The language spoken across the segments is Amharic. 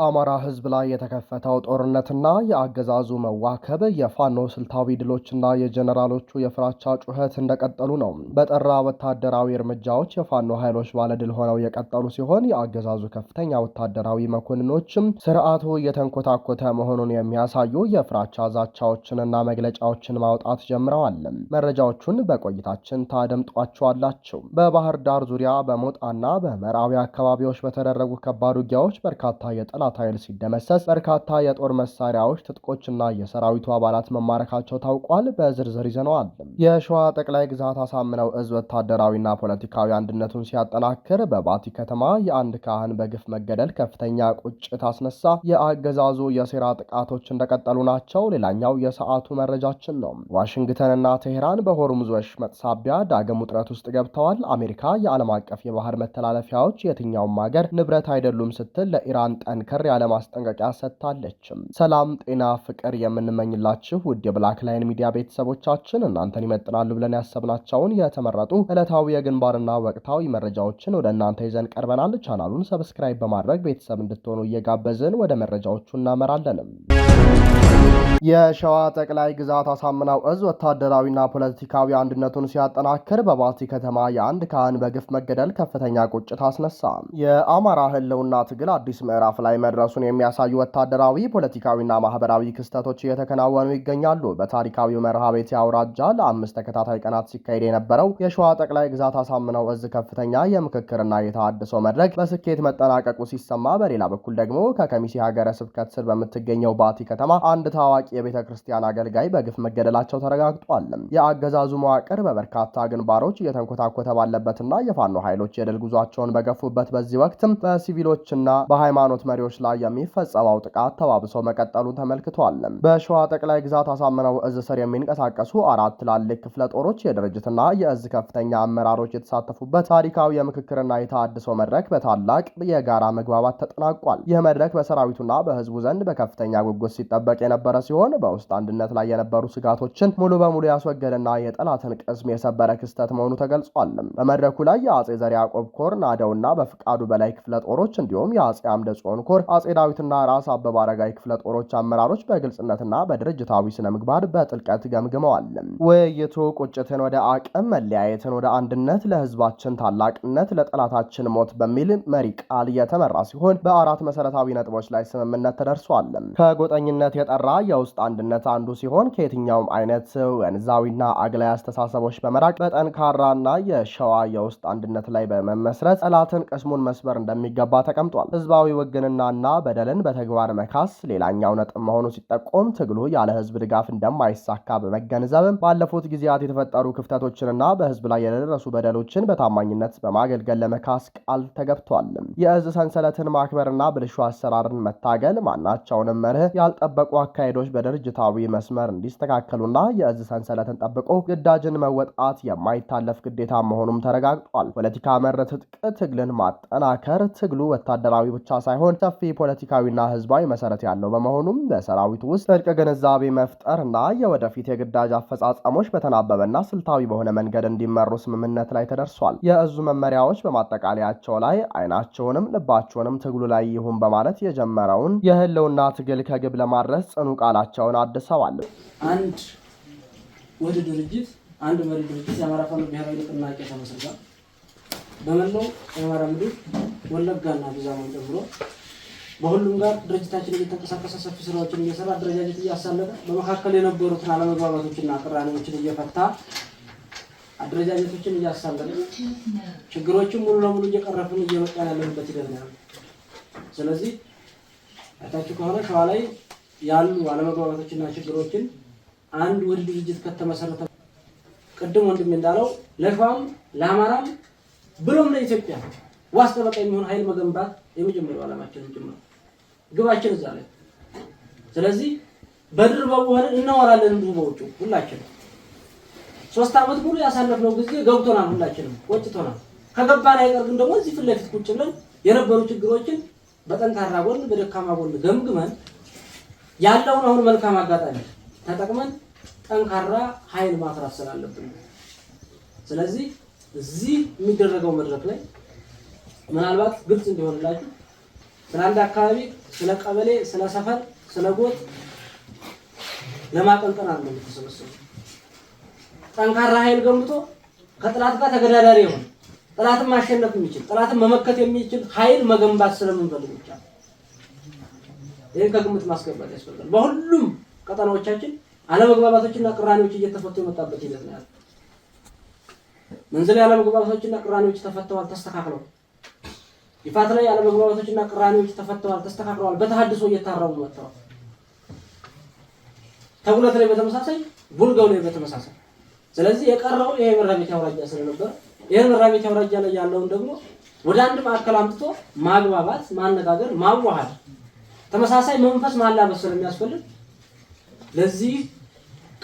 በአማራ ህዝብ ላይ የተከፈተው ጦርነትና የአገዛዙ መዋከብ የፋኖ ስልታዊ ድሎችና የጀነራሎቹ የፍራቻ ጩኸት እንደቀጠሉ ነው። በጠራ ወታደራዊ እርምጃዎች የፋኖ ኃይሎች ባለድል ሆነው የቀጠሉ ሲሆን የአገዛዙ ከፍተኛ ወታደራዊ መኮንኖችም ስርዓቱ እየተንኮታኮተ መሆኑን የሚያሳዩ የፍራቻ ዛቻዎችንና መግለጫዎችን ማውጣት ጀምረዋል። መረጃዎቹን በቆይታችን ታደምጧቸዋላችሁ። በባህር ዳር ዙሪያ በሞጣና በመራዊ አካባቢዎች በተደረጉ ከባድ ውጊያዎች በርካታ የጠላት ኃይል ሲደመሰስ በርካታ የጦር መሳሪያዎች፣ ትጥቆችና የሰራዊቱ አባላት መማረካቸው ታውቋል። በዝርዝር ይዘነዋል። የሸዋ ጠቅላይ ግዛት አሳምነው እዝ ወታደራዊና ፖለቲካዊ አንድነቱን ሲያጠናክር በባቲ ከተማ የአንድ ካህን በግፍ መገደል ከፍተኛ ቁጭት አስነሳ። የአገዛዙ የሴራ ጥቃቶች እንደቀጠሉ ናቸው። ሌላኛው የሰዓቱ መረጃችን ነው። ዋሽንግተንና ቴሄራን በሆርሙዝ ወሽመጥ ሳቢያ ዳግም ውጥረት ውስጥ ገብተዋል። አሜሪካ የዓለም አቀፍ የባህር መተላለፊያዎች የትኛውም ሀገር ንብረት አይደሉም ስትል ለኢራን ጠንከር ያለ ማስጠንቀቂያ ሰጥታለች። ሰላም፣ ጤና፣ ፍቅር የምንመኝላችሁ ውድ የብላክ ላይን ሚዲያ ቤተሰቦቻችን እናንተን ይመጥናሉ ብለን ያሰብናቸውን የተመረጡ ዕለታዊ የግንባርና ወቅታዊ መረጃዎችን ወደ እናንተ ይዘን ቀርበናል። ቻናሉን ሰብስክራይብ በማድረግ ቤተሰብ እንድትሆኑ እየጋበዝን ወደ መረጃዎቹ እናመራለን። የሸዋ ጠቅላይ ግዛት አሳምነው እዝ ወታደራዊና ፖለቲካዊ አንድነቱን ሲያጠናክር በባቲ ከተማ የአንድ ካህን በግፍ መገደል ከፍተኛ ቁጭት አስነሳ። የአማራ ህልውና ትግል አዲስ ምዕራፍ ላይ መድረሱን የሚያሳዩ ወታደራዊ፣ ፖለቲካዊና ማህበራዊ ክስተቶች እየተከናወኑ ይገኛሉ። በታሪካዊው መርሃቤቴ አውራጃ ለ5 ተከታታይ ቀናት ሲካሄድ የነበረው የሸዋ ጠቅላይ ግዛት አሳምነው እዝ ከፍተኛ የምክክርና የተሃድሶ መድረክ በስኬት መጠናቀቁ ሲሰማ፣ በሌላ በኩል ደግሞ ከከሚሴ ሀገረ ስብከት ስር በምትገኘው ባቲ ከተማ አንድ ታዋቂ የቤተ ክርስቲያን አገልጋይ በግፍ መገደላቸው ተረጋግጧል። የአገዛዙ መዋቅር በበርካታ ግንባሮች እየተንኮታኮተ ባለበትና የፋኖ ኃይሎች የድል ጉዟቸውን በገፉበት በዚህ ወቅት በሲቪሎችና በሃይማኖት መሪዎች ላይ የሚፈጸመው ጥቃት ተባብሶ መቀጠሉ ተመልክቷል። በሸዋ ጠቅላይ ግዛት አሳምነው እዝ ስር የሚንቀሳቀሱ 4 ትላልቅ ክፍለ ጦሮች የድርጅትና የእዝ ከፍተኛ አመራሮች የተሳተፉበት ታሪካዊ የምክክርና የተሃድሶ መድረክ በታላቅ የጋራ መግባባት ተጠናቋል። ይህ መድረክ በሰራዊቱና በህዝቡ ዘንድ በከፍተኛ ጉጉት ሲጠበቅ የነበረ ሲሆን በውስጥ አንድነት ላይ የነበሩ ስጋቶችን ሙሉ በሙሉ ያስወገደና የጠላትን ቅስም የሰበረ ክስተት መሆኑ ተገልጿል። በመድረኩ ላይ የአጼ ዘር ያዕቆብ ኮር ናደውና በፍቃዱ በላይ ክፍለ ጦሮች እንዲሁም የአጼ አምደ ጽዮን ኮር፣ አጼ ዳዊትና ራስ አበበ አረጋይ ክፍለ ጦሮች አመራሮች በግልጽነትና በድርጅታዊ ስነ ምግባር በጥልቀት ገምግመዋል። ውይይቱ ቁጭትን ወደ አቅም፣ መለያየትን ወደ አንድነት፣ ለህዝባችን ታላቅነት፣ ለጠላታችን ሞት በሚል መሪ ቃል የተመራ ሲሆን በ4 መሰረታዊ ነጥቦች ላይ ስምምነት ተደርሷል። ከጎጠኝነት የጠራ የውስጥ አንድነት አንዱ ሲሆን ከየትኛውም አይነት ወንዛዊና አግላይ አስተሳሰቦች በመራቅ በጠንካራና የሸዋ የውስጥ አንድነት ላይ በመመስረት ጠላትን ቅስሙን መስበር እንደሚገባ ተቀምጧል። ህዝባዊ ውግንናና በደልን በተግባር መካስ ሌላኛው ነጥብ መሆኑ ሲጠቆም ትግሉ ያለ ህዝብ ድጋፍ እንደማይሳካ በመገንዘብም ባለፉት ጊዜያት የተፈጠሩ ክፍተቶችንና በህዝብ ላይ የደረሱ በደሎችን በታማኝነት በማገልገል ለመካስ ቃል ተገብቷል። የእዝ ሰንሰለትን ማክበርና ብልሹ አሰራርን መታገል፣ ማናቸውንም መርህ ያልጠበቁ አካሄዶች በድርጅታዊ መስመር እንዲስተካከሉና የእዝ ሰንሰለትን ጠብቆ ግዳጅን መወጣት የማይታለፍ ግዴታ መሆኑም ተረጋግጧል። ፖለቲካ መር ትጥቅ ትግልን ማጠናከር ትግሉ ወታደራዊ ብቻ ሳይሆን ሰፊ ፖለቲካዊና ህዝባዊ መሰረት ያለው በመሆኑም በሰራዊቱ ውስጥ ጥልቅ ግንዛቤ መፍጠርና የወደፊት የግዳጅ አፈጻጸሞች በተናበበና ስልታዊ በሆነ መንገድ እንዲመሩ ስምምነት ላይ ተደርሷል። የእዙ መመሪያዎች በማጠቃለያቸው ላይ አይናቸውንም ልባቸውንም ትግሉ ላይ ይሁን በማለት የጀመረውን የህልውና ትግል ከግብ ለማድረስ ጽኑ ቃላቸውን አድሰዋል። አንድ ወደ ድርጅት አንድ መሪ ድርጅት የአማራ ፋኖ ብሔራዊ ንቅናቄ ተመስርቷል። በመላው የአማራ ምድር ወለጋና ቢዛሞን ጨምሮ በሁሉም ጋር ድርጅታችን እየተንቀሳቀሰ ሰፊ ስራዎችን እየሰራ አደረጃጀት እያሳለፈ በመካከል የነበሩትን አለመግባባቶችና ቅራኔዎችን እየፈታ አደረጃጀቶችን እያሳለፈ ችግሮችን ሙሉ ለሙሉ እየቀረፍን እየመጣን ያለንበት ሂደት ነው። ስለዚህ አይታችሁ ከሆነ ሸዋ ላይ ያሉ አለመግባባቶችና ችግሮችን አንድ ወደ ድርጅት ከተመሰረተ ቅድም ወንድም እንዳለው ለሸዋም ለአማራም ብሎም ለኢትዮጵያ ዋስ ጠበቃ የሚሆን ኃይል መገንባት የመጀመሪያው ዓላማችን ጭምር ግባችን እዛ ላይ። ስለዚህ በድር በሆነ እናወራለን እንዱ በውጭ ሁላችን 3 ዓመት ሙሉ ያሳለፍነው ጊዜ ገብቶናል፣ ሁላችንም ቆጭቶናል። ከገባን አይቀር ግን ደግሞ እዚህ ፊት ለፊት ቁጭ ብለን የነበሩ ችግሮችን በጠንካራ ጎን በደካማ ጎን ገምግመን ያለውን አሁን መልካም አጋጣሚ ተጠቅመን ጠንካራ ኃይል ማፍራት ስላለብን ስለዚህ እዚህ የሚደረገው መድረክ ላይ ምናልባት ግልጽ እንዲሆንላችሁ ስለ አንድ አካባቢ፣ ስለ ቀበሌ፣ ስለ ሰፈር፣ ስለ ጎጥ ለማቀንቀን አለ ተሰበሰቡ። ጠንካራ ኃይል ገንብቶ ከጥላት ጋር ተገዳዳሪ ይሆን ጥላትን ማሸነፍ የሚችል ጥላትን መመከት የሚችል ኃይል መገንባት ስለምንፈልግ ብቻ ይሄን ከግምት ማስገባት ያስፈልጋል። በሁሉም ቀጠናዎቻችን አለመግባባቶችና ቅራኔዎች እየተፈቱ የመጣበት ሂደት ነው ያለው። መንዝል አለመግባባቶችና ቅራኔዎች ተፈተዋል፣ ተስተካክለዋል። ይፋት ላይ አለመግባባቶችና ቅራኔዎች ተፈተዋል፣ ተስተካክለዋል። በተሐድሶ እየታረሙ መጥተዋል። ተጉለት ላይ በተመሳሳይ ቡልጋው ላይ በተመሳሳይ። ስለዚህ የቀረው ይሄ መራቤት አውራጃ ስለነበር ይሄን መራቤት አውራጃ ላይ ያለውን ደግሞ ወደ አንድ ማዕከል አምጥቶ ማግባባት፣ ማነጋገር፣ ማዋሃድ ተመሳሳይ መንፈስ ማላበስ ስለሚያስፈልግ ለዚህ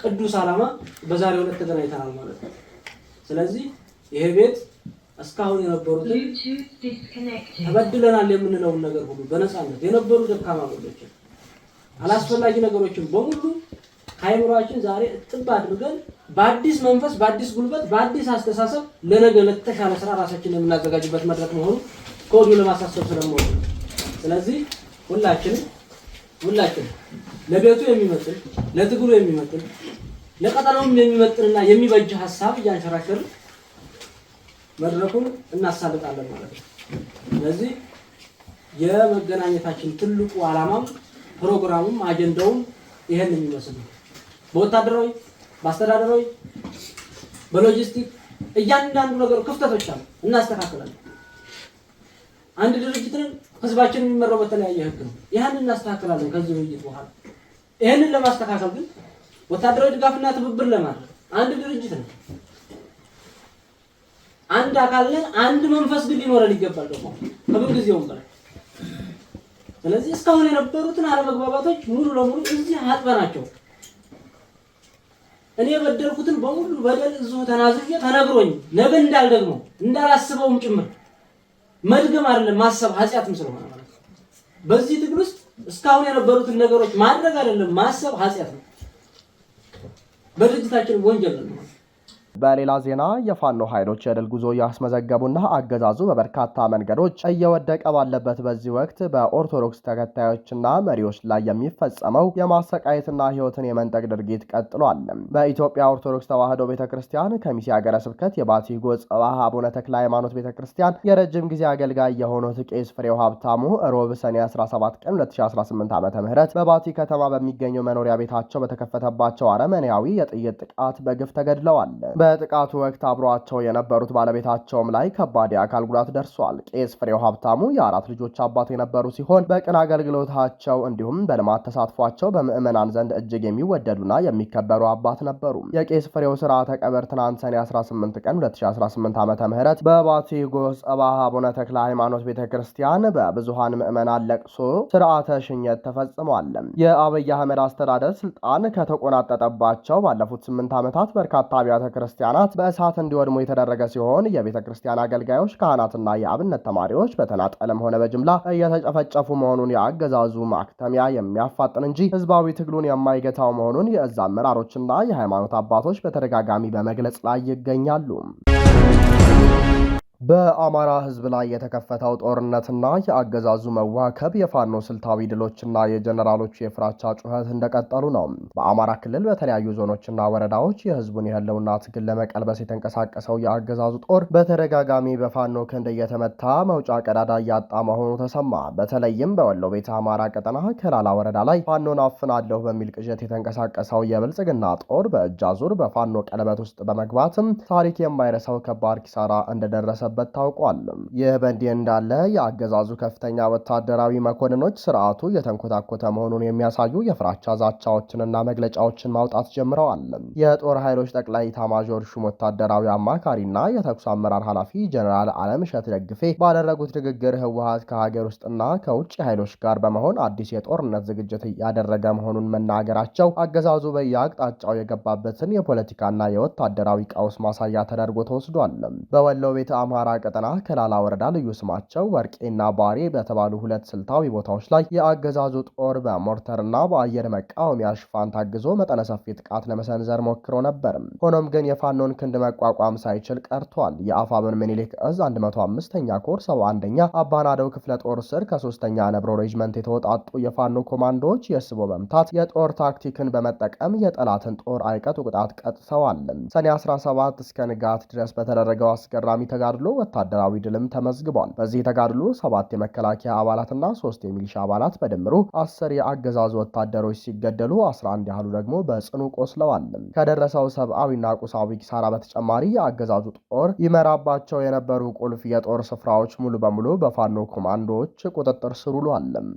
ቅዱስ ዓላማ በዛሬው ዕለት ተገናኝተናል ማለት ነው። ስለዚህ ይሄ ቤት እስካሁን የነበሩትን ተበድለናል የምንለውን ነገር ሁሉ በነፃነት የነበሩ ደካማ ጎኖችን አላስፈላጊ ነገሮችን በሙሉ ከአይምሯችን ዛሬ እጥብ አድርገን በአዲስ መንፈስ፣ በአዲስ ጉልበት፣ በአዲስ አስተሳሰብ ለነገ ለተሻለ ስራ ራሳችንን የምናዘጋጅበት መድረክ መሆኑ ከወዲሁ ለማሳሰብ ስለምወድ ነው። ስለዚህ ሁላችን ለቤቱ የሚመጥን ለትግሉ የሚመጥን ለቀጠናውም የሚመጥንና የሚበጅ ሀሳብ እያንሸራሸርን መድረኩን እናሳልጣለን ማለት ነው። ስለዚህ የመገናኘታችን ትልቁ ዓላማም ፕሮግራሙም አጀንዳውም ይሄን የሚመስል ነው። በወታደራዊ፣ በአስተዳደራዊ፣ በሎጂስቲክ እያንዳንዱ ነገር ክፍተቶች አሉ፣ እናስተካክላለን። አንድ ድርጅት ነን፣ ህዝባችን የሚመራው በተለያየ ህግ ነው። ይሄን እናስተካክላለን ከዚህ ውይይት በኋላ። ይሄንን ለማስተካከል ግን ወታደራዊ ድጋፍና ትብብር ለማድረግ አንድ ድርጅት ነው፣ አንድ አካል ነን፣ አንድ መንፈስ ግን ሊኖረን ይገባል ደግሞ ከምን ጊዜውም በላይ። ስለዚህ እስካሁን የነበሩትን አለመግባባቶች ሙሉ ለሙሉ እዚህ አጥበናቸው እኔ የበደልኩትን በሙሉ በደል እዚሁ ተናዝዤ ተነግሮኝ ነገ እንዳልደግመው እንዳላስበውም ጭምር መድገም አይደለም ማሰብ ኃጢአትም ስለሆነ ማለት ነው። በዚህ ትግል ውስጥ እስካሁን የነበሩትን ነገሮች ማድረግ አይደለም ማሰብ ኃጢአት ነው፣ በድርጅታችን ወንጀል ነው። በሌላ ዜና የፋኖ ኃይሎች የድል ጉዞ ያስመዘገቡና አገዛዙ በበርካታ መንገዶች እየወደቀ ባለበት በዚህ ወቅት በኦርቶዶክስ ተከታዮችና መሪዎች ላይ የሚፈጸመው የማሰቃየትና ሕይወትን የመንጠቅ ድርጊት ቀጥሏል። በኢትዮጵያ ኦርቶዶክስ ተዋሕዶ ቤተክርስቲያን ከሚሴ ሀገረ ስብከት የባቲ ጎጽባህ አቡነ ተክለ ሃይማኖት ቤተክርስቲያን የረጅም ጊዜ አገልጋይ የሆኑት ቄስ ፍሬው ሀብታሙ ሮብ ሰኔ 17 ቀን 2018 ዓ.ም በባቲ ከተማ በሚገኘው መኖሪያ ቤታቸው በተከፈተባቸው አረመኔያዊ የጥይት ጥቃት በግፍ ተገድለዋል። በጥቃቱ ወቅት አብሯቸው የነበሩት ባለቤታቸውም ላይ ከባድ የአካል ጉዳት ደርሷል። ቄስ ፍሬው ሀብታሙ የአራት ልጆች አባት የነበሩ ሲሆን በቅን አገልግሎታቸው እንዲሁም በልማት ተሳትፏቸው በምዕመናን ዘንድ እጅግ የሚወደዱና የሚከበሩ አባት ነበሩ። የቄስ ፍሬው ስርዓተ ቀብር ትናንት ሰኔ 18 ቀን 2018 ዓ.ም በባቲ ጎጽባህ አቡነ ተክለ ሃይማኖት ቤተክርስቲያን በብዙሃን ምዕመናን ለቅሶ ስርዓተ ሽኘት ተፈጽሟል። የአብይ አህመድ አስተዳደር ስልጣን ከተቆናጠጠባቸው ባለፉት 8 ዓመታት በርካታ አብያተ ክርስቲያናት በእሳት እንዲወድሙ የተደረገ ሲሆን የቤተ ክርስቲያን አገልጋዮች፣ ካህናትና የአብነት ተማሪዎች በተናጠልም ሆነ በጅምላ እየተጨፈጨፉ መሆኑን የአገዛዙ ማክተሚያ የሚያፋጥን እንጂ ህዝባዊ ትግሉን የማይገታው መሆኑን የእዝ አመራሮችና የሃይማኖት አባቶች በተደጋጋሚ በመግለጽ ላይ ይገኛሉ። በአማራ ህዝብ ላይ የተከፈተው ጦርነትና የአገዛዙ መዋከብ የፋኖ ስልታዊ ድሎችና የጀነራሎቹ የፍራቻ ጩኸት እንደቀጠሉ ነው። በአማራ ክልል በተለያዩ ዞኖችና ወረዳዎች የህዝቡን የህልውና ትግል ለመቀልበስ የተንቀሳቀሰው የአገዛዙ ጦር በተደጋጋሚ በፋኖ ክንድ እየተመታ መውጫ ቀዳዳ እያጣ መሆኑ ተሰማ። በተለይም በወሎ ቤተ አማራ ቀጠና ከላላ ወረዳ ላይ ፋኖን አፍናለሁ በሚል ቅዠት የተንቀሳቀሰው የብልጽግና ጦር በእጅ አዙር በፋኖ ቀለበት ውስጥ በመግባትም ታሪክ የማይረሳው ከባድ ኪሳራ እንደደረሰ ታውቋል። ይህ በእንዲህ እንዳለ የአገዛዙ ከፍተኛ ወታደራዊ መኮንኖች ስርዓቱ የተንኮታኮተ መሆኑን የሚያሳዩ የፍራቻ ዛቻዎችንና መግለጫዎችን ማውጣት ጀምረዋል። የጦር ኃይሎች ጠቅላይ ኤታማዦር ሹም ወታደራዊ አማካሪና የተኩስ አመራር ኃላፊ ጀነራል አለምሸት ደግፌ ባደረጉት ንግግር ህወሓት ከሀገር ውስጥና ከውጭ ኃይሎች ጋር በመሆን አዲስ የጦርነት ዝግጅት ያደረገ መሆኑን መናገራቸው አገዛዙ በየአቅጣጫው የገባበትን የፖለቲካና የወታደራዊ ቀውስ ማሳያ ተደርጎ ተወስዷል። በወሎ ቤተ አማራ አማራ ቀጠና ከላላ ወረዳ ልዩ ስማቸው ወርቄና ባሬ በተባሉ ሁለት ስልታዊ ቦታዎች ላይ የአገዛዙ ጦር በሞርተርና በአየር መቃወሚያ ሽፋን ታግዞ መጠነ ሰፊ ጥቃት ለመሰንዘር ሞክሮ ነበር። ሆኖም ግን የፋኖን ክንድ መቋቋም ሳይችል ቀርቷል። የአፋብን ምኒልክ እዝ 105ኛ ኮር 71ኛ አባናደው ክፍለ ጦር ስር ከ3ኛ ነብሮ ሬጅመንት የተወጣጡ የፋኖ ኮማንዶዎች የስቦ መምታት የጦር ታክቲክን በመጠቀም የጠላትን ጦር አይቀጡ ቅጣት ቀጥተዋል። ሰኔ 17 እስከ ንጋት ድረስ በተደረገው አስገራሚ ተጋድሎ ወታደራዊ ድልም ተመዝግቧል። በዚህ ተጋድሎ 7 የመከላከያ አባላትና 3 የሚሊሻ አባላት በድምሩ 10 የአገዛዙ ወታደሮች ሲገደሉ 11 ያህሉ ደግሞ በጽኑ ቆስለዋል። ከደረሰው ሰብአዊና ቁሳዊ ኪሳራ በተጨማሪ የአገዛዙ ጦር ይመራባቸው የነበሩ ቁልፍ የጦር ስፍራዎች ሙሉ በሙሉ በፋኖ ኮማንዶዎች ቁጥጥር ስር ውሏል።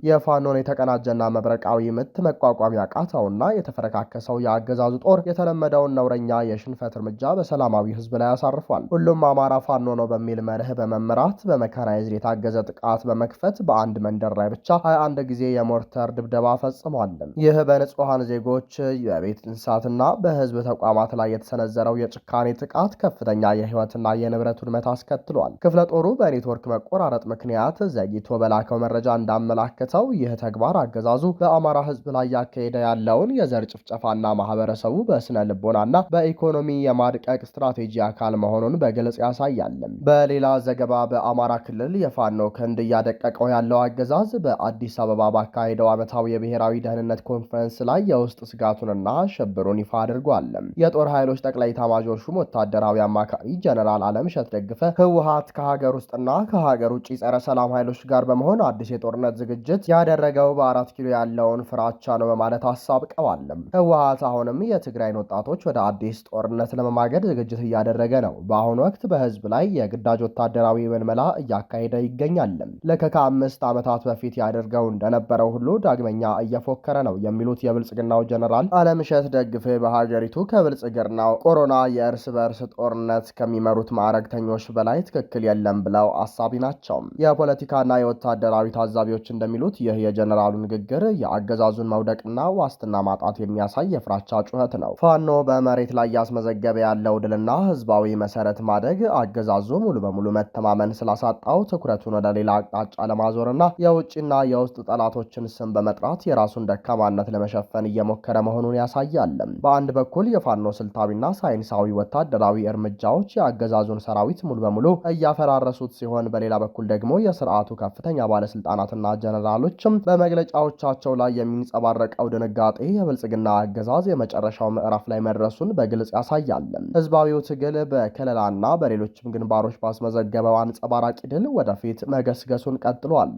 የፋኖን የተቀናጀና መብረቃዊ ምት መቋቋም ያቃተውና የተፈረካከሰው የአገዛዙ ጦር የተለመደውን ነውረኛ የሽንፈት እርምጃ በሰላማዊ ህዝብ ላይ አሳርፏል። ሁሉም አማራ ፋኖ ነው በሚል መርህ በመመራት በመካናይዝድ የታገዘ ጥቃት በመክፈት በአንድ መንደር ላይ ብቻ 21 ጊዜ የሞርተር ድብደባ ፈጽሟል። ይህ በንጹሐን ዜጎች የቤት እንስሳትና በህዝብ ተቋማት ላይ የተሰነዘረው የጭካኔ ጥቃት ከፍተኛ የህይወትና የንብረት ውድመት አስከትሏል። ክፍለ ጦሩ በኔትወርክ መቆራረጥ ምክንያት ዘግይቶ በላከው መረጃ እንዳመላከተው ይህ ተግባር አገዛዙ በአማራ ህዝብ ላይ ያካሄደ ያለውን የዘር ጭፍጨፋና ማህበረሰቡ በስነ ልቦናና በኢኮኖሚ የማድቀቅ ስትራቴጂ አካል መሆኑን በግልጽ ያሳያል። በሌላ ዘገባ በአማራ ክልል የፋኖ ክንድ እያደቀቀው ያለው አገዛዝ በአዲስ አበባ ባካሄደው ዓመታዊ የብሔራዊ ደህንነት ኮንፈረንስ ላይ የውስጥ ስጋቱንና ሽብሩን ይፋ አድርጓል። የጦር ኃይሎች ጠቅላይ ኤታማዦር ሹም ወታደራዊ አማካሪ ጀነራል አለምሸት ደግፈ ህወሓት ከሀገር ውስጥና ከሀገር ውጭ ጸረ ሰላም ኃይሎች ጋር በመሆን አዲስ የጦርነት ዝግጅት ያደረገው በ4 ኪሎ ያለውን ፍራቻ ነው በማለት አሳብቀዋል። ህወሓት አሁንም የትግራይን ወጣቶች ወደ አዲስ ጦርነት ለመማገድ ዝግጅት እያደረገ ነው። በአሁኑ ወቅት በህዝብ ላይ የግዳጅ ወታደራዊ ምልመላ እያካሄደ ይገኛል። ልክ ከ5 ዓመታት በፊት ያደርገው እንደነበረው ሁሉ ዳግመኛ እየፎከረ ነው የሚሉት የብልጽግናው ጀነራል አለምሸት ደግፌ በሀገሪቱ ከብልጽግናው ኮሮና የእርስ በእርስ ጦርነት ከሚመሩት ማዕረግተኞች በላይ ትክክል የለም ብለው አሳቢ ናቸው። የፖለቲካና የወታደራዊ ታዛቢዎች እንደሚሉት ይህ የጀነራሉ ንግግር የአገዛዙን መውደቅና ዋስትና ማጣት የሚያሳይ የፍራቻ ጩኸት ነው። ፋኖ በመሬት ላይ ያስመዘገበ ያለው ድልና ህዝባዊ መሰረት ማደግ አገዛዙ ሙሉ በሙሉ መተማመን ስላሳጣው ትኩረቱን ወደ ሌላ አቅጣጫ ለማዞርና የውጭና የውስጥ ጠላቶችን ስም በመጥራት የራሱን ደካማነት ለመሸፈን እየሞከረ መሆኑን ያሳያል። በአንድ በኩል የፋኖ ስልታዊና ሳይንሳዊ ወታደራዊ እርምጃዎች የአገዛዙን ሰራዊት ሙሉ በሙሉ እያፈራረሱት ሲሆን፣ በሌላ በኩል ደግሞ የስርዓቱ ከፍተኛ ባለስልጣናትና ጀነራሎችም በመግለጫዎቻቸው ላይ የሚንጸባረቀው ድንጋጤ የብልጽግና አገዛዝ የመጨረሻው ምዕራፍ ላይ መድረሱን በግልጽ ያሳያል። ህዝባዊው ትግል በከለላና በሌሎችም ግንባሮች ባስመዘገበው አንጸባራቂ ድል ወደፊት መገስገሱን ቀጥሏል።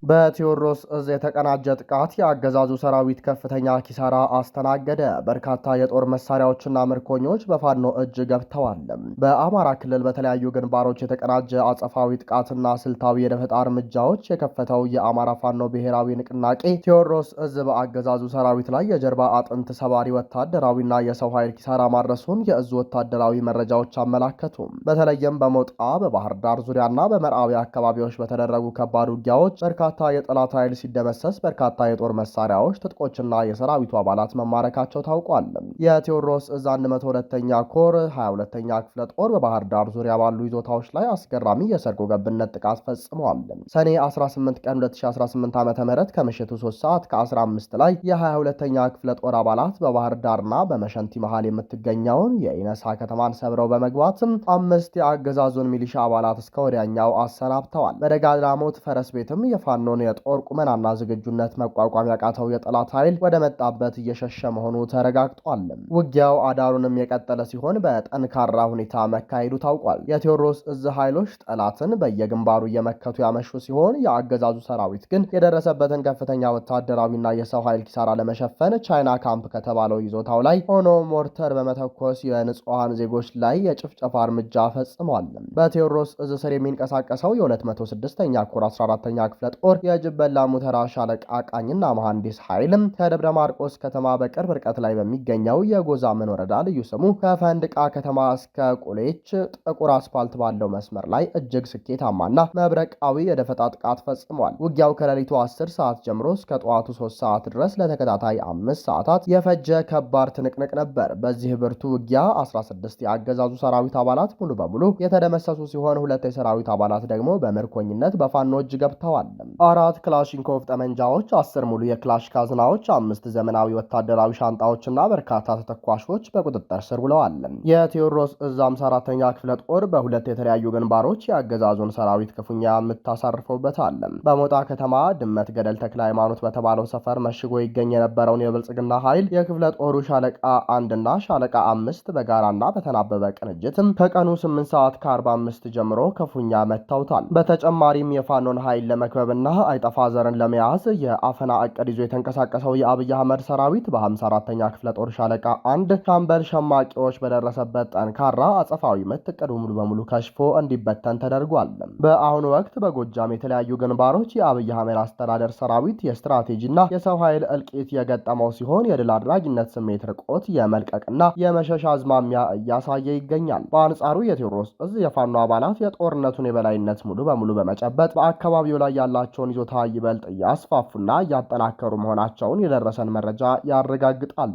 በቴዎድሮስ እዝ የተቀናጀ ጥቃት የአገዛዙ ሰራዊት ከፍተኛ ኪሳራ አስተናገደ። በርካታ የጦር መሳሪያዎችና ምርኮኞች በፋኖ እጅ ገብተዋል። በአማራ ክልል በተለያዩ ግንባሮች የተቀናጀ አጸፋዊ ጥቃትና ስልታዊ የደፈጣ እርምጃዎች የከፈተው የአማራ ፋኖ ብሔራዊ ንቅናቄ ቴዎድሮስ እዝ በአገዛዙ ሰራዊት ላይ የጀርባ አጥንት ሰባሪ ወታደራዊና የሰው ኃይል ኪሳራ ማድረሱን የእዙ ወታደራዊ መረጃዎች አመላከቱ። በተለይም በሞጣ በባህር ዳር ዙሪያና በመርአዊ አካባቢዎች በተደረጉ ከባድ ውጊያዎች በርካታ የጠላት ኃይል ሲደመሰስ በርካታ የጦር መሳሪያዎች፣ ትጥቆችና የሰራዊቱ አባላት መማረካቸው ታውቋል። የቴዎድሮስ እዝ 102ኛ ኮር 22ኛ ክፍለ ጦር በባህር ዳር ዙሪያ ባሉ ይዞታዎች ላይ አስገራሚ የሰርጎ ገብነት ጥቃት ፈጽመዋል። ሰኔ 18 ቀን 2018 ዓ.ም ከምሽቱ 3 ሰዓት ከ15 ላይ የ22ኛ ክፍለ ጦር አባላት በባህር ዳርና በመሸንቲ መሃል የምትገኘውን የኢነሳ ከተማን ሰብረው በመግባት 5 የአገዛዙን ሚሊሻ አባላት እስከ ወዲያኛው አሰናብተዋል። በደጋዳሞት ፈረስ ቤትም የፋኖን የጦር ቁመናና ዝግጁነት መቋቋም ያቃተው የጠላት ኃይል ወደ መጣበት እየሸሸ መሆኑ ተረጋግጧል። ውጊያው አዳሩንም የቀጠለ ሲሆን በጠንካራ ሁኔታ መካሄዱ ታውቋል። የቴዎድሮስ እዝ ኃይሎች ጠላትን በየግንባሩ እየመከቱ ያመሹ ሲሆን የአገዛዙ ሰራዊት ግን የደረሰበትን ከፍተኛ ወታደራዊና የሰው ኃይል ኪሳራ ለመሸፈን ቻይና ካምፕ ከተባለው ይዞታው ላይ ሆኖ ሞርተር በመተኮስ የንጹሐን ዜጎች ላይ የጭፍጨፋ እርምጃ ፈጽሟል። በቴዎድሮስ እዝ ስር የሚንቀሳቀሰው የ206ኛ ኮር 14ኛ ክፍለ ጦር ጦር የጅበላ ሙተራ ሻለቃ ቃኝና መሐንዲስ ኃይልም ከደብረ ማርቆስ ከተማ በቅርብ ርቀት ላይ በሚገኘው የጎዛመን ወረዳ ልዩ ስሙ ከፈንድቃ ከተማ እስከ ቁሌች ጥቁር አስፋልት ባለው መስመር ላይ እጅግ ስኬታማና መብረቃዊ የደፈጣ ጥቃት ፈጽሟል። ውጊያው ከሌሊቱ 10 ሰዓት ጀምሮ እስከ ጠዋቱ 3 ሰዓት ድረስ ለተከታታይ 5 ሰዓታት የፈጀ ከባድ ትንቅንቅ ነበር። በዚህ ብርቱ ውጊያ 16 የአገዛዙ ሰራዊት አባላት ሙሉ በሙሉ የተደመሰሱ ሲሆን 2 የሰራዊት አባላት ደግሞ በምርኮኝነት በፋኖ እጅ ገብተዋል። 4 ክላሽንኮቭ ጠመንጃዎች፣ 10 ሙሉ የክላሽ ካዝናዎች፣ 5 ዘመናዊ ወታደራዊ ሻንጣዎችና በርካታ ተተኳሾች በቁጥጥር ስር ውለዋል። የቴዎድሮስ እዝ 54ኛ ክፍለ ጦር በሁለት የተለያዩ ግንባሮች የአገዛዙን ሰራዊት ክፉኛ የምታሳርፈውበታል። በሞጣ ከተማ ድመት ገደል ተክለ ሃይማኖት በተባለው ሰፈር መሽጎ ይገኝ የነበረውን የብልጽግና ኃይል የክፍለ ጦሩ ሻለቃ 1 እና ሻለቃ 5 በጋራና በተናበበ ቅንጅትም ከቀኑ 8 ሰዓት ከ45 ጀምሮ ክፉኛ መታውታል። በተጨማሪም የፋኖን ኃይል ለመክበብና አይጠፋ ዘርን ለመያዝ የአፈና እቅድ ይዞ የተንቀሳቀሰው የአብይ አህመድ ሰራዊት በ54ኛ ክፍለ ጦር ሻለቃ 1 ሻምበል ሸማቂዎች በደረሰበት ጠንካራ አጸፋዊ ምት እቅዱ ሙሉ በሙሉ ከሽፎ እንዲበተን ተደርጓል። በአሁኑ ወቅት በጎጃም የተለያዩ ግንባሮች የአብይ አህመድ አስተዳደር ሰራዊት የስትራቴጂና የሰው ኃይል እልቂት የገጠመው ሲሆን የድል አድራጊነት ስሜት ርቆት የመልቀቅና የመሸሻ አዝማሚያ እያሳየ ይገኛል። በአንጻሩ የቴዎድሮስ እዝ የፋኖ አባላት የጦርነቱን የበላይነት ሙሉ በሙሉ በመጨበጥ በአካባቢው ላይ ያላቸውን ይዞታ ይበልጥ እያስፋፉና እያጠናከሩ መሆናቸውን የደረሰን መረጃ ያረጋግጣል።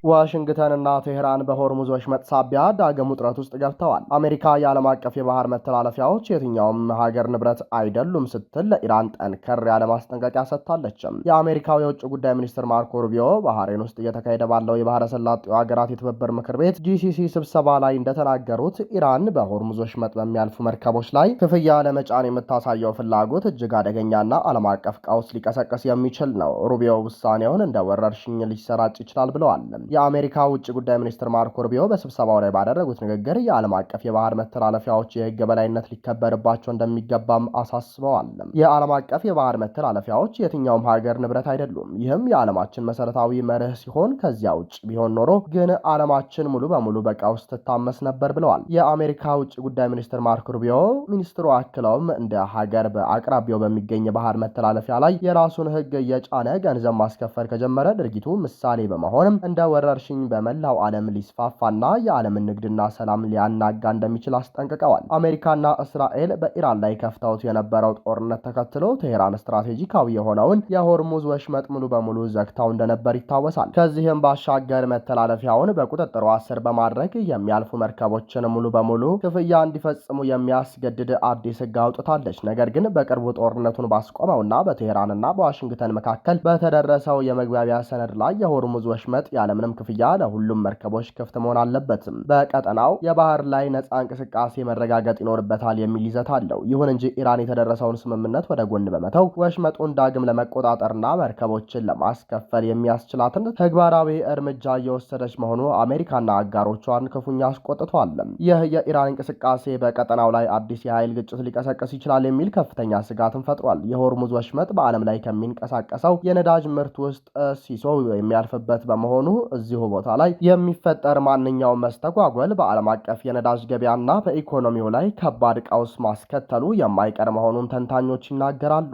ዋሽንግተንና ቴህራን በሆርሙዝ ወሽመጥ ሳቢያ ዳግም ውጥረት ውስጥ ገብተዋል። አሜሪካ የዓለም አቀፍ የባህር መተላለፊያዎች የትኛውም ሀገር ንብረት አይደሉም ስትል ለኢራን ጠንከር ያለ ማስጠንቀቂያ ሰጥታለች። የአሜሪካው የውጭ ጉዳይ ሚኒስትር ማርኮ ሩቢዮ ባህሬን ውስጥ እየተካሄደ ባለው የባህረ ሰላጤው ሀገራት የትብብር ምክር ቤት ጂሲሲ ስብሰባ ላይ እንደተናገሩት ኢራን በሆርሙዝ ወሽመጥ በሚያልፉ መርከቦች ላይ ክፍያ ለመጫን የምታሳየው ፍላጎት እጅግ አደገኛና ዓለም አቀፍ ቀውስ ሊቀሰቀስ የሚችል ነው። ሩቢዮ ውሳኔውን እንደ ወረርሽኝ ሊሰራጭ ይችላል ብለዋል። የአሜሪካ ውጭ ጉዳይ ሚኒስትር ማርኮ ሩቢዮ በስብሰባው ላይ ባደረጉት ንግግር የዓለም አቀፍ የባህር መተላለፊያዎች የሕግ የበላይነት ሊከበርባቸው እንደሚገባም አሳስበዋል። የዓለም አቀፍ የባህር መተላለፊያዎች የትኛውም ሀገር ንብረት አይደሉም። ይህም የዓለማችን መሰረታዊ መርህ ሲሆን ከዚያ ውጭ ቢሆን ኖሮ ግን ዓለማችን ሙሉ በሙሉ በቀውስ ትታመስ ነበር ብለዋል። የአሜሪካ ውጭ ጉዳይ ሚኒስትር ማርኮ ሩቢዮ ሚኒስትሩ አክለውም እንደ ሀገር በአቅራቢያው በሚገኝ የባህር መተላለፊያ ላይ የራሱን ሕግ እየጫነ ገንዘብ ማስከፈል ከጀመረ ድርጊቱ ምሳሌ በመሆንም እንደ ወረርሽኝ በመላው ዓለም ሊስፋፋና የዓለምን ንግድና ሰላም ሊያናጋ እንደሚችል አስጠንቅቀዋል። አሜሪካና እስራኤል በኢራን ላይ ከፍተውት የነበረው ጦርነት ተከትሎ ቴህራን ስትራቴጂካዊ የሆነውን የሆርሙዝ ወሽመጥ ሙሉ በሙሉ ዘግታው እንደነበር ይታወሳል። ከዚህም ባሻገር መተላለፊያውን በቁጥጥሯ ስር በማድረግ የሚያልፉ መርከቦችን ሙሉ በሙሉ ክፍያ እንዲፈጽሙ የሚያስገድድ አዲስ ሕግ አውጥታለች። ነገር ግን በቅርቡ ጦርነቱን ባስቆመውና በቴህራንና በዋሽንግተን መካከል በተደረሰው የመግባቢያ ሰነድ ላይ የሆርሙዝ ወሽመጥ ያለምንም ክፍያ ለሁሉም መርከቦች ክፍት መሆን አለበትም። በቀጠናው የባህር ላይ ነፃ እንቅስቃሴ መረጋገጥ ይኖርበታል የሚል ይዘት አለው። ይሁን እንጂ ኢራን የተደረሰውን ስምምነት ወደ ጎን በመተው ወሽመጡን ዳግም ለመቆጣጠርና መርከቦችን ለማስከፈል የሚያስችላትን ተግባራዊ እርምጃ እየወሰደች መሆኑ አሜሪካና አጋሮቿን ክፉኛ አስቆጥቷል። ይህ የኢራን እንቅስቃሴ በቀጠናው ላይ አዲስ የኃይል ግጭት ሊቀሰቀስ ይችላል የሚል ከፍተኛ ስጋትን ፈጥሯል። የሆርሙዝ ወሽመጥ በዓለም ላይ ከሚንቀሳቀሰው የነዳጅ ምርት ውስጥ ሲሶ የሚያልፍበት በመሆኑ እዚሁ ቦታ ላይ የሚፈጠር ማንኛውም መስተጓጎል በዓለም አቀፍ የነዳጅ ገበያና በኢኮኖሚው ላይ ከባድ ቀውስ ማስከተሉ የማይቀር መሆኑን ተንታኞች ይናገራሉ።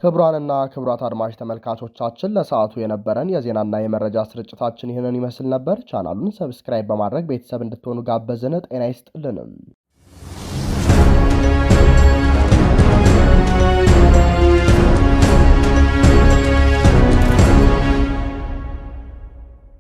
ክቡራንና ክቡራት አድማጭ ተመልካቾቻችን ለሰዓቱ የነበረን የዜናና የመረጃ ስርጭታችን ይህንን ይመስል ነበር። ቻናሉን ሰብስክራይብ በማድረግ ቤተሰብ እንድትሆኑ ጋበዝን። ጤና ይስጥልንም።